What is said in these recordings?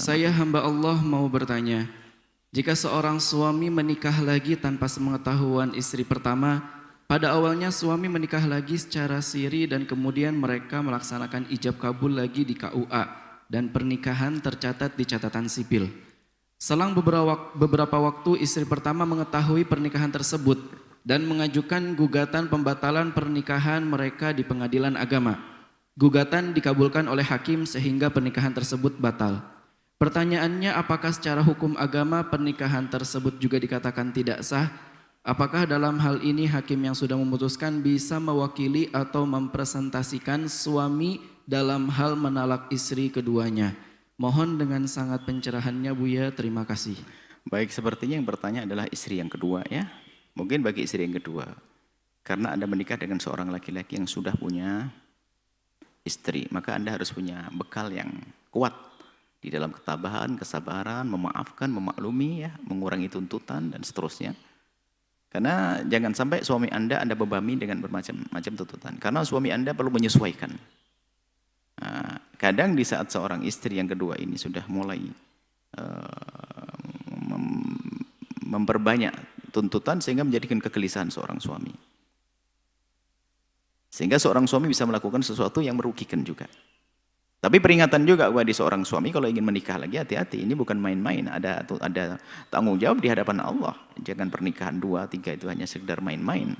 Saya hamba Allah mau bertanya, jika seorang suami menikah lagi tanpa sepengetahuan istri pertama, pada awalnya suami menikah lagi secara siri dan kemudian mereka melaksanakan ijab kabul lagi di KUA dan pernikahan tercatat di catatan sipil. Selang beberapa waktu istri pertama mengetahui pernikahan tersebut dan mengajukan gugatan pembatalan pernikahan mereka di pengadilan agama. Gugatan dikabulkan oleh hakim sehingga pernikahan tersebut batal. Pertanyaannya, apakah secara hukum agama pernikahan tersebut juga dikatakan tidak sah? Apakah dalam hal ini hakim yang sudah memutuskan bisa mewakili atau mempresentasikan suami dalam hal menalak istri keduanya? Mohon dengan sangat pencerahannya Buya, terima kasih. Baik, sepertinya yang bertanya adalah istri yang kedua ya. Mungkin bagi istri yang kedua, karena Anda menikah dengan seorang laki-laki yang sudah punya istri, maka Anda harus punya bekal yang kuat di dalam ketabahan, kesabaran, memaafkan, memaklumi ya, mengurangi tuntutan dan seterusnya. Karena jangan sampai suami Anda bebani dengan bermacam-macam tuntutan. Karena suami Anda perlu menyesuaikan. Nah, kadang di saat seorang istri yang kedua ini sudah mulai memperbanyak tuntutan sehingga menjadikan kegelisahan seorang suami. Sehingga seorang suami bisa melakukan sesuatu yang merugikan juga. Tapi peringatan juga bagi seorang suami kalau ingin menikah lagi, hati-hati, ini bukan main-main, ada tanggung jawab di hadapan Allah. Jangan pernikahan 2, 3 itu hanya sekedar main-main.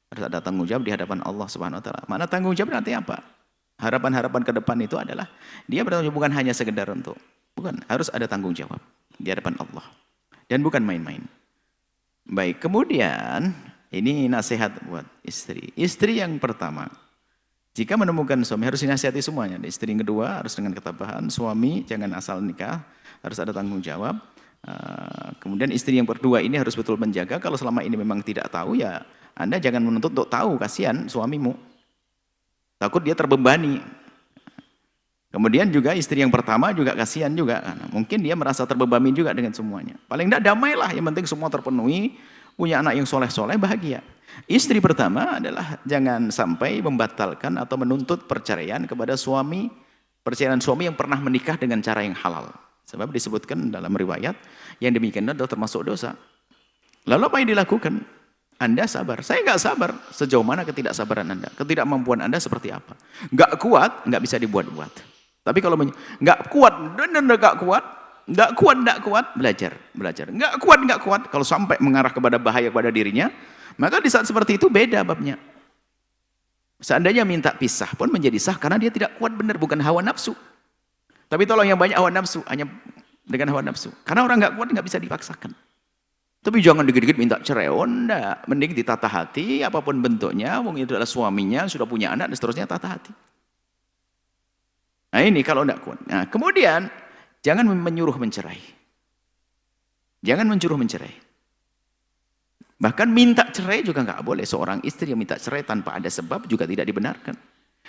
Harus ada tanggung jawab di hadapan Allah Subhanahu wa taala. Mana tanggung jawab nanti apa? Harapan-harapan ke depan itu adalah dia bertanggung jawab bukan hanya sekedar harus ada tanggung jawab di hadapan Allah. Dan bukan main-main. Baik, kemudian ini nasihat buat istri. Istri yang pertama, jika menemukan suami harus dinasihati semuanya. Istri yang kedua harus dengan ketabahan. Suami jangan asal nikah, harus ada tanggung jawab. Kemudian istri yang kedua ini harus betul menjaga. Kalau selama ini memang tidak tahu ya Anda jangan menuntut untuk tahu, kasihan suamimu. Takut dia terbebani. Kemudian juga istri yang pertama juga kasihan juga. Mungkin dia merasa terbebani juga dengan semuanya. Paling tidak damailah, yang penting semua terpenuhi. Punya anak yang soleh-soleh, bahagia. Istri pertama adalah jangan sampai membatalkan atau menuntut perceraian kepada suami, perceraian suami yang pernah menikah dengan cara yang halal. Sebab disebutkan dalam riwayat, yang demikian adalah termasuk dosa. Lalu apa yang dilakukan? Anda sabar. Saya nggak sabar. Sejauh mana ketidaksabaran Anda? Ketidakmampuan Anda seperti apa? Nggak kuat, nggak bisa dibuat-buat. Tapi kalau nggak kuat, nggak kuat, belajar. Nggak kuat. Kalau sampai mengarah kepada bahaya kepada dirinya, maka di saat seperti itu beda babnya. Seandainya minta pisah pun menjadi sah karena dia tidak kuat benar, bukan hawa nafsu. Tapi tolong yang banyak hawa nafsu, hanya dengan hawa nafsu. Karena orang nggak kuat nggak bisa dipaksakan. Tapi jangan dikit-dikit minta cerai, enggak. Mending ditata hati, apapun bentuknya, mungkin itu adalah suaminya, sudah punya anak, dan seterusnya, tata hati. Nah ini kalau enggak kuat. Nah kemudian, jangan menyuruh mencerai. Jangan menyuruh mencerai. Bahkan minta cerai juga enggak boleh. Seorang istri yang minta cerai tanpa ada sebab juga tidak dibenarkan.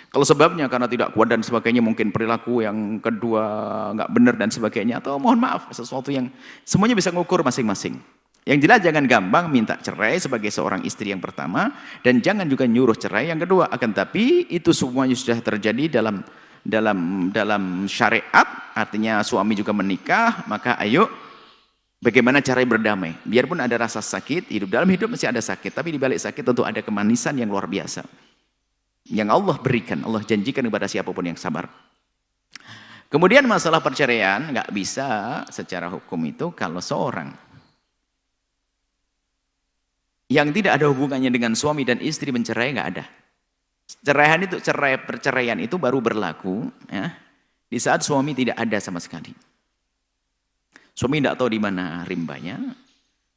Kalau sebabnya karena tidak kuat dan sebagainya, mungkin perilaku yang kedua enggak benar dan sebagainya, atau mohon maaf, sesuatu yang semuanya bisa mengukur masing-masing. Yang jelas jangan gampang minta cerai sebagai seorang istri yang pertama, dan jangan juga nyuruh cerai yang kedua. Akan tapi itu semuanya sudah terjadi dalam syariat, artinya suami juga menikah, maka ayo bagaimana cara berdamai. Biarpun ada rasa sakit, dalam hidup masih ada sakit, tapi di balik sakit tentu ada kemanisan yang luar biasa. Yang Allah berikan, Allah janjikan kepada siapapun yang sabar. Kemudian masalah perceraian, nggak bisa secara hukum itu kalau seorang yang tidak ada hubungannya dengan suami dan istri mencerai, nggak ada. Perceraian itu baru berlaku ya, di saat suami tidak ada sama sekali. Suami tidak tahu di mana rimbanya.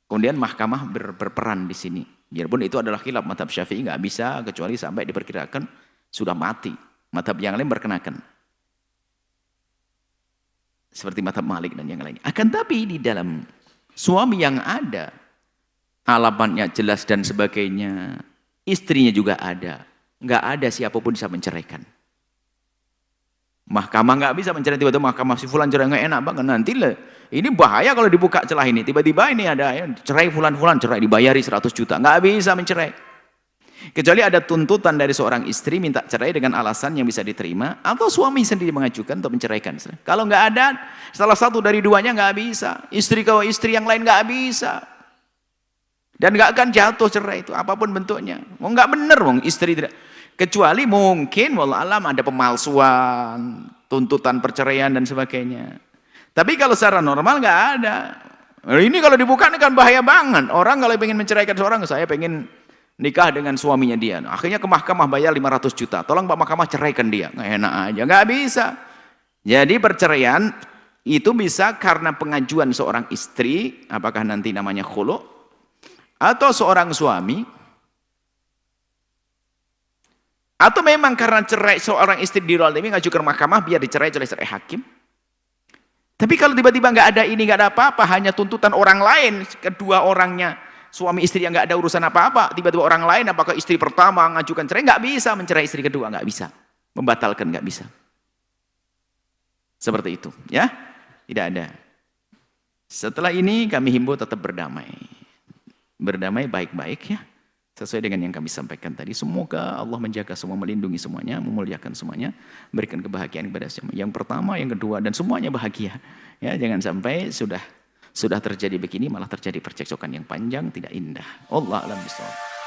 Kemudian mahkamah berperan di sini. Biarpun itu adalah khilaf mazhab Syafi'i, nggak bisa kecuali sampai diperkirakan sudah mati. Mazhab yang lain berkenakan. Seperti mazhab Malik dan yang lainnya. Akan tapi di dalam suami yang ada, alamatnya jelas dan sebagainya, istrinya juga ada, nggak ada siapapun bisa menceraikan. Mahkamah nggak bisa mencerai, tiba-tiba mahkamah si fulan cerai nggak enak banget, nanti lah ini bahaya kalau dibuka celah ini, tiba-tiba ini ada cerai fulan cerai dibayari 100 juta, nggak bisa mencerai. Kecuali ada tuntutan dari seorang istri minta cerai dengan alasan yang bisa diterima, atau suami sendiri mengajukan untuk menceraikan. Kalau nggak ada salah satu dari duanya nggak bisa, istri ke istri yang lain nggak bisa, dan nggak akan jatuh cerai itu apapun bentuknya. Mau nggak bener, wong istri tidak. Kecuali mungkin, wallah alam, ada pemalsuan, tuntutan perceraian dan sebagainya. Tapi kalau secara normal nggak ada. Ini kalau dibuka ini kan bahaya banget. Orang kalau pengen menceraikan seorang, saya pengen nikah dengan suaminya dia. Akhirnya ke mahkamah bayar 500 juta. Tolong Pak Mahkamah ceraikan dia. Nggak enak aja. Nggak bisa. Jadi perceraian itu bisa karena pengajuan seorang istri. Apakah nanti namanya khulu. Atau seorang suami. Atau memang karena cerai seorang istri dirolimi ngajukan mahkamah biar dicerai oleh cerai hakim. Tapi kalau tiba-tiba nggak ada ini, nggak ada apa-apa. Hanya tuntutan orang lain. Kedua orangnya. Suami istri yang nggak ada urusan apa-apa, tiba-tiba orang lain, apakah istri pertama ngajukan cerai, nggak bisa mencerai istri kedua, nggak bisa, membatalkan nggak bisa. Seperti itu, ya, tidak ada. Setelah ini kami himbau tetap berdamai, berdamai baik-baik ya, sesuai dengan yang kami sampaikan tadi. Semoga Allah menjaga semua, melindungi semuanya, memuliakan semuanya, berikan kebahagiaan kepada semua. Yang pertama, yang kedua, dan semuanya bahagia. Ya, jangan sampai sudah terjadi begini malah terjadi percekcokan yang panjang tidak indah. Allah alam bisawab.